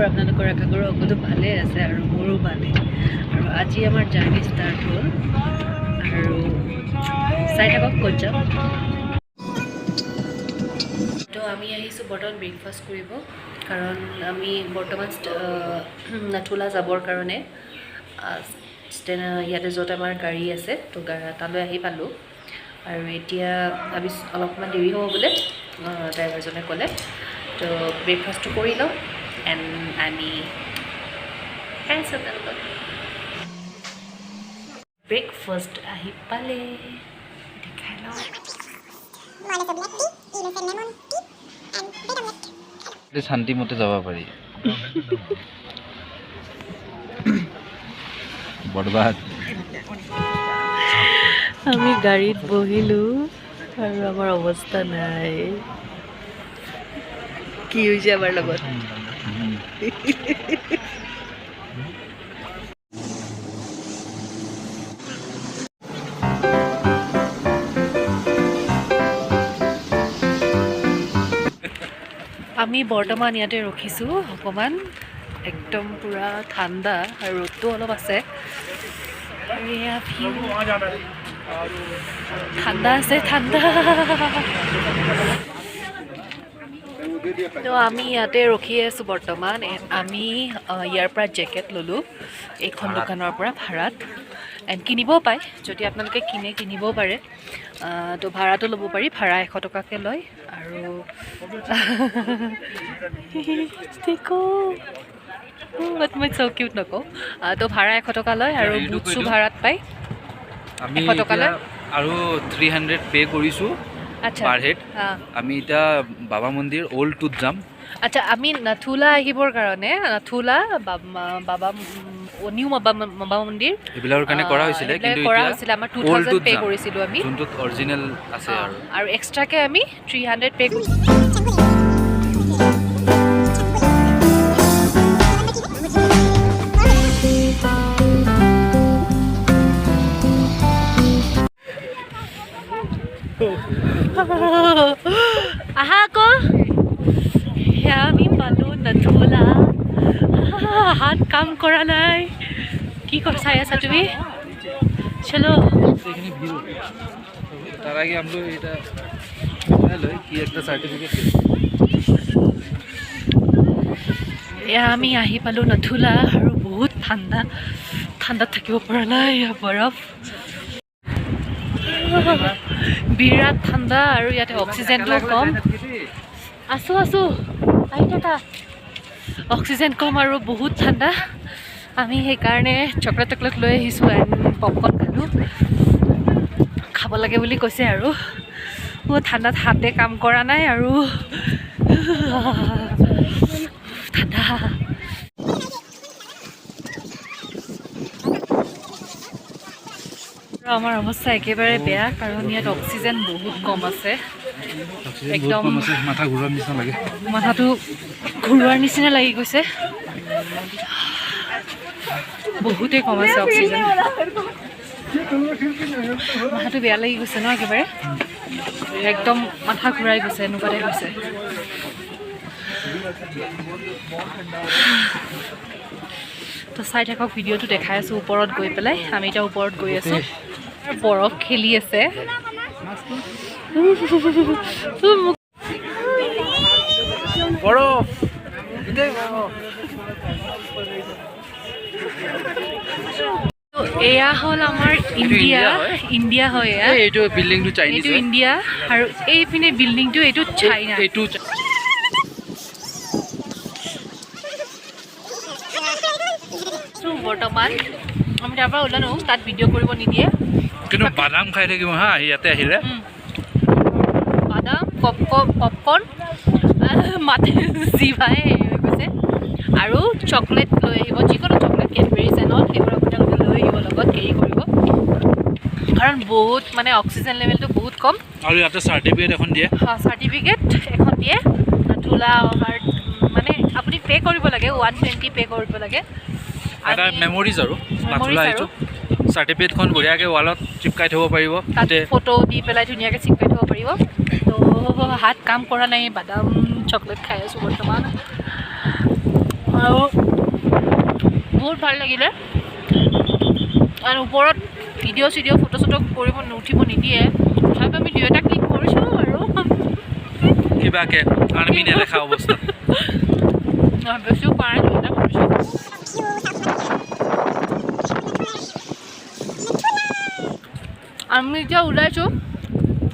আপোনালোকৰ আকাশৰ সকলো ভালে আছে আৰু মোৰো ভালে আৰু আজি আমাৰ জাৰ্নি ষ্টাৰ্ট হ'ল আৰু চাই থাকক ক'ত যাম তো আমি আহিছোঁ বৰ্তমান ব্ৰেকফাষ্ট কৰিব কাৰণ আমি বৰ্তমান নাথুলা যাবৰ কাৰণে ইয়াতে য'ত আমাৰ গাড়ী আছে তো তালৈ আহি পালোঁ আৰু এতিয়া আমি অলপমান দেৰি হ'ব বোলে ড্ৰাইভাৰজনে ক'লে তো ব্ৰেকফাষ্টটো কৰি লওঁ এণ্ড আমি খাইছোঁ তেওঁলোকক ব্ৰেকফাষ্ট আহি পালে দেখাই লওঁ শান্তিমতে যাব পাৰি বৰবাদ আমি গাড়ীত বহিলোঁ আৰু আমাৰ অৱস্থা নাই কি হৈছে আমাৰ লগত আমি বৰ্তমান ইয়াতে ৰখিছোঁ অকণমান একদম পূৰা ঠাণ্ডা আৰু ৰ'দটো অলপ আছে আৰু এয়া ঠাণ্ডা আছে ঠাণ্ডা তো আমি ইয়াতে ৰখি আছোঁ বৰ্তমান আমি ইয়াৰ পৰা জেকেট ল'লোঁ এইখন দোকানৰ পৰা ভাড়াত এণ্ড কিনিবও পায় যদি আপোনালোকে কিনিবও পাৰে তো ভাড়াটো ল'ব পাৰি ভাড়া 100 টকাকৈ লয় আৰু মই চৌ কিউট নকওঁ তো ভাড়া 100 টকা লয় আৰু বুটছো ভাড়াত পায় আমি আৰু 300 পে' কৰিছোঁ পাৰ হেড আমি এতিয়া বাবা মন্দিৰ অল্ড টুত যাম আচ্ছা আমি নাথুলা আহিবৰ কাৰণে নাথুলা বাবা নিউ বাবা মন্দিৰ এইবিলাকৰ কাৰণে কৰা হৈছিলে কিন্তু আমাৰ 2000 পে কৰিছিলোঁ আমি যোনটোত অৰিজিনেল আছে আৰু এক্সট্ৰাকৈ আমি 300 পে কৰিছোঁ আহা আকৌ সেয়া আমি পালোঁ নাথুলা হাত কাম কৰা নাই কি চাই আছা তুমি চলো তাৰ আগে আমৰা এটা কি একটা সাৰ্টিফিকেট এয়া আমি আহি পালোঁ নাথুলা আৰু বহুত ঠাণ্ডাত থাকিব পৰা নাই বৰফ বিৰাট ঠাণ্ডা আৰু ইয়াতে অক্সিজেনটো কম আছোঁ আহি থাকা অক্সিজেন কম আৰু বহুত ঠাণ্ডা আমি সেইকাৰণে চকলেট লৈ আহিছোঁ এণ্ড পপকৰ্ণ খালোঁ খাব লাগে বুলি কৈছে আৰু ঠাণ্ডাত হাতে কাম কৰা নাই আৰু ঠাণ্ডা আমাৰ অৱস্থা একেবাৰে বেয়া কাৰণ ইয়াত অক্সিজেন বহুত কম আছে একদম মাথাটো ঘূৰোৱাৰ নিচিনা লাগি গৈছে বহুতেই কম আছে অক্সিজেন মাথাটো বেয়া লাগি গৈছে ন একেবাৰে একদম মাথা ঘূৰাই গৈছে এনেকুৱাতে হৈছে তো চাই থাকক ভিডিঅ'টো দেখাই আছোঁ ওপৰত গৈ পেলাই আমি এতিয়া ওপৰত গৈ আছোঁ বৰফ খেলি আছে বৰফ এয়া হ'ল আমাৰ ইণ্ডিয়া হয় এইটো বিল্ডিংটো চাইনিজ এইটো ইণ্ডিয়া আৰু এইপিনে বিল্ডিংটো এইটো চাইনা বৰ্তমান আমি তাৰ পৰা ওলালো তাত ভিডিঅ' কৰিব নিদিয়ে কিন্তু বাদাম খাই থাকিব হা ইয়াতে আহিলে বাদাম পপকৰ্ণ মাতে জিভাই হৈ গৈছে আৰু চকলেট লৈ আহিব যিকোনো চকলেট কেডবেৰিজ এণ্ড অল সেইবোৰ আপোনালোকে লৈ আহিব লগত কেৰি কৰিব কাৰণ বহুত মানে অক্সিজেন লেভেলটো বহুত কম আৰু ইয়াতে চাৰ্টিফিকেট এখন দিয়ে নাথুলা অহাৰ মানে আপুনি পে' কৰিব লাগে 120 পে' কৰিব লাগে এটা মেমৰিজ আৰু নাথুলা এইটো চাৰ্টিফিকেটখন বঢ়িয়াকৈ ৱালত চিপকাই থ'ব পাৰিব তাতে ফটো দি পেলাই ধুনীয়াকৈ চিপকাই থ'ব পাৰিব তো হাত কাম কৰা নাই বাদাম চকলেট খাই আছোঁ বৰ্তমান আৰু বহুত ভাল লাগিলে আৰু ওপৰত ভিডিঅ' চিডিঅ' ফটো চটো কৰিব উঠিব নিদিয়ে তথাপি আমি 2 এটা ক্লিক কৰিছোঁ আৰু কিবাকে আৰ্মি নেদেখা অৱস্থা বেছিও পাৰে 2 এটা কৰিছোঁ আমি এতিয়া ওলাইছোঁ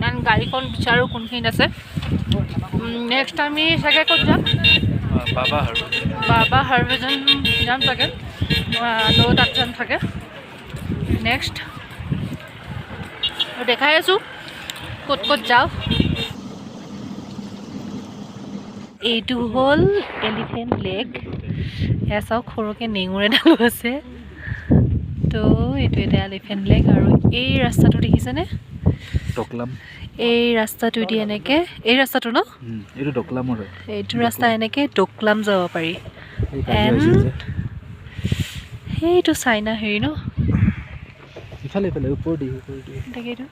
কাৰণ গাড়ীখন বিচাৰোঁ কোনখিনিত আছে নেক্সট আমি চাগে ক'ত যাম বাবা হাৰ্ভেজন যাম চাগে তাত যাম থাকে নেক্সট দেখাই আছোঁ ক'ত ক'ত যাওঁ এইটো হ'ল এলিফেণ্ট লেক এয়া চাওক সৰুকৈ নেঙুৰ এডালো আছে তো এইটো এটা এলিফেণ্ট লেক আৰু এই ৰাস্তাটো দেখিছেনে এই ৰাস্তাটোদি এনেকৈ এই ৰাস্তাটো ন এইটো ডকলামৰ এইটো ৰাস্তা এনেকৈ ডকলাম যাব পাৰি এণ্ড সেইটো চাইনা হেৰি ন ইফালে ইফালে ওপৰ দি তাকেইটো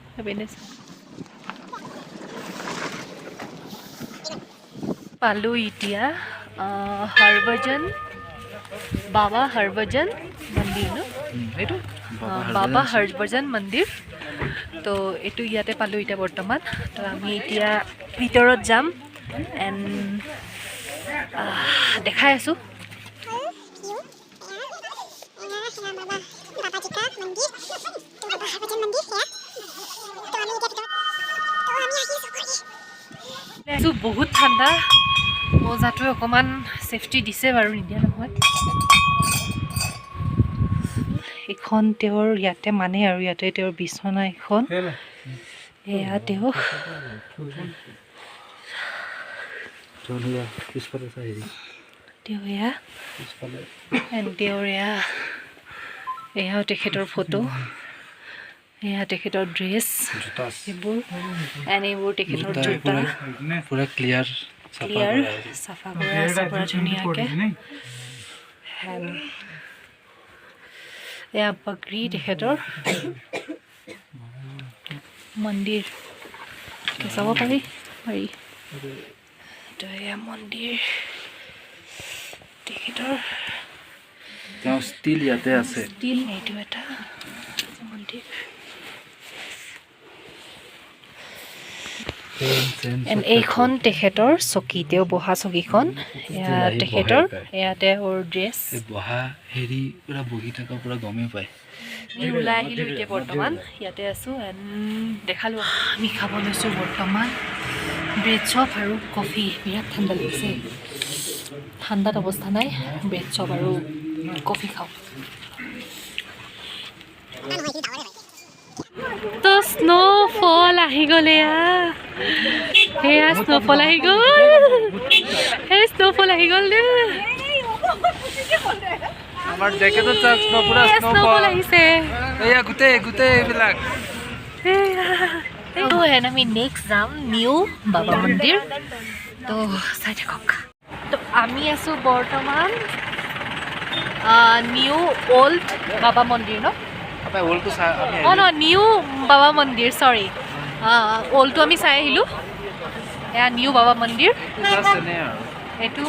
পালোঁ এতিয়া হৰভজন বাবা হৰভজন মন্দিৰ ন এইটো বাবা হৰভজন মন্দিৰ তো এইটো ইয়াতে পালোঁ এতিয়া বৰ্তমান তো আমি এতিয়া ভিতৰত যাম এণ্ড দেখাই আছোঁ বহুত ঠাণ্ডা মজাটোৱে অকণমান ছেফটি দিছে বাৰু নিদিয়া নহয় এখন তেওঁৰ ইয়াতে মানে আৰু ইয়াতে তেওঁৰ বিচনা এখন এয়া তেওঁ তেওঁৰ এয়াও তেখেতৰ ফটো এয়া তেখেতৰ ড্ৰেছ এইবোৰ এণ্ড এইবোৰ তেখেতৰ জোতা পুৰা ক্লিয়াৰ চাফা কৰা আছে পুৰা ধুনীয়াকৈ এয়া পাগৰি তেখেতৰ মন্দিৰ চাব পাৰি তো এয়া মন্দিৰ তেখেতৰ ষ্টিল ইয়াতে আছে ষ্টিল এইটো এটা মন্দিৰ এইখন তেখেতৰ চকী তেওঁ বহা চকীখন এয়া তেখেতৰ এয়া তেওঁৰ ড্ৰেছ বহা হেৰি পুৰা বহি থকা পুৰা গমেই পায় আমি ওলাই আহিলোঁ এতিয়া বৰ্তমান ইয়াতে আছোঁ এণ্ড দেখালোঁ আমি খাব লৈছোঁ বৰ্তমান ব্ৰেড চপ আৰু কফি বিৰাট ঠাণ্ডা লাগিছে ঠাণ্ডাত অৱস্থা নাই ব্ৰেড চপ আৰু কফি খাওঁ তো স্ন'ফল আহি গ'ল এয়া স্ন'ফল আহি গ'ল এই স্ন'ফল আহি গ'ল দে আমাৰ জেকেটত চাওক পুৰা স্ন'ফল আহিছে এয়া গোটেই এইবিলাক আমি নেক্সট যাম নিউ বাবা মন্দিৰ তো চাই থাকক তো আমি আছোঁ বৰ্তমান নিউ অল্ড বাবা মন্দিৰ ন নিউ বাবা মন্দিৰ চৰি অল্ডটো আমি চাই আহিলোঁ এয়া নিউ বাবা মন্দিৰ এইটো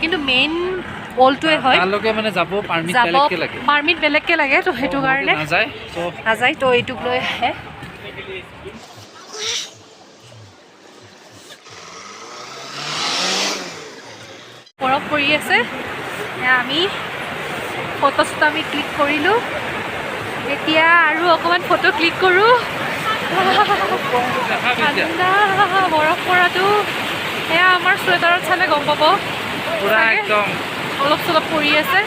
কিন্তু মেইন অল্ডটোৱে হয় পাৰ্মিট বেলেগকৈ লাগে তো সেইটো কাৰণে নাযায় তো এইটোক লৈ আহে বৰফ পৰি আছে আমি ফটো চটো আমি ক্লিক কৰিলোঁ এতিয়া আৰু অকণমান ফটো ক্লিক কৰোঁ ঠাণ্ডা বৰফ পৰাটো এয়া আমাৰ চুৱেটাৰত চালে গম পাব অলপ চলপ পৰি আছে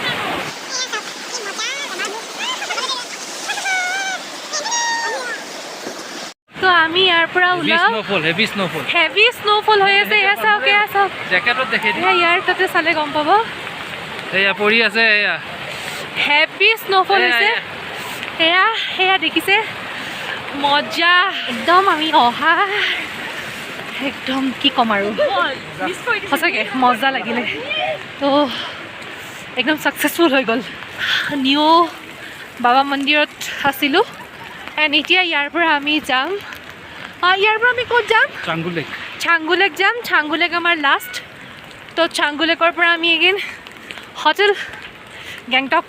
তো আমি ইয়াৰ পৰা ওলাওঁ হেভি স্ন'ফল হৈ আছে এয়া চাওক ইয়াৰ তাতে চালে গম পাব পৰি আছে হেভি স্ন'ফল হৈছে সেয়া দেখিছে মজা একদম আমি অহা একদম কি ক'ম আৰু সঁচাকৈ মজা লাগিলে তো একদম ছাকচেছফুল হৈ গ'ল নিউ বাবা মন্দিৰত আছিলোঁ এণ্ড এতিয়া ইয়াৰ পৰা আমি যাম ইয়াৰ পৰা আমি ক'ত যাম চাংগুলেক যাম চাংগুলেক আমাৰ লাষ্ট তো চাংগুলেকৰ পৰা আমি এগেইন হোটেল গেংটক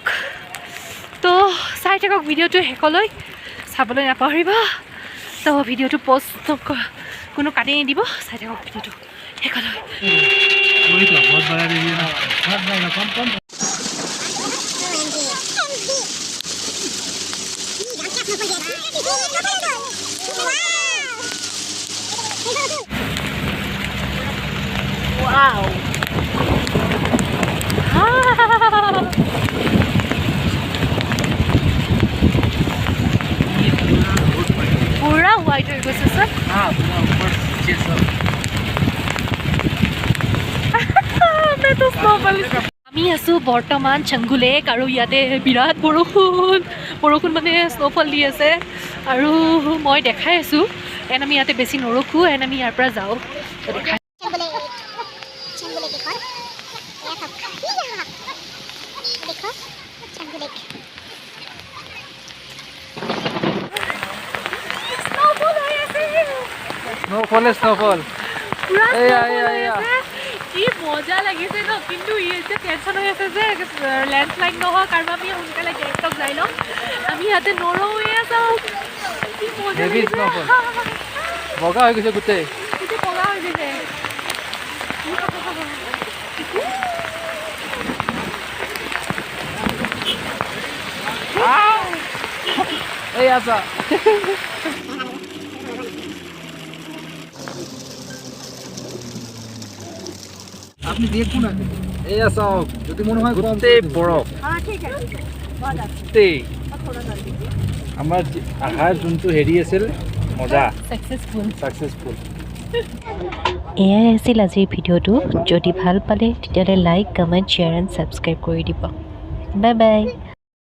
তো চাই থাকক ভিডিঅ'টো শেষলৈ চাবলৈ নাপাহৰিব তো ভিডিঅ'টো পষ্ট কোনো কাটি নিদিব চাই থাকক ভিডিঅ'টো শেষলৈ Wow. पूरा वाइट हो गया सर हाँ पूरा ऊपर नीचे सब मैं तो स्नोफॉल আমি আছো বৰ্তমান চাংগু লেক আৰু ইয়াতে বিৰাট বৰষুণ মানে স্ন'ফল দি আছে আৰু মই দেখাই আছোঁ এন আমি ইয়াতে বেছি নৰখোঁ এন আমি ইয়াৰ পৰা যাওঁ দেখাই স্ন'ফল কি মজা লাগিছে ন কিন্তু এতিয়া টেনশ্যন হৈ আছে যে লেণ্ডশ্লাইড নহয় কাৰণ আমি সোনকালে গেংটক যাই লওঁ আমি ইয়াতে নৰৱে যাওঁ কি মজা লাগিছে বগা হৈ গৈছে গোটেই বগা হৈ গৈছে এই আছা আপনি দেখুন না এই আসাও যদি মনে হয় গোটেই বরফ গোটেই আমাৰ আহাৰ যোনটো হেৰি আছিল মজা ছাকচেছফুল এয়াই আছিল আজিৰ ভিডিঅ'টো যদি ভাল পালে তেতিয়াহ'লে like comment share and subscribe কৰি দিব বাই বাই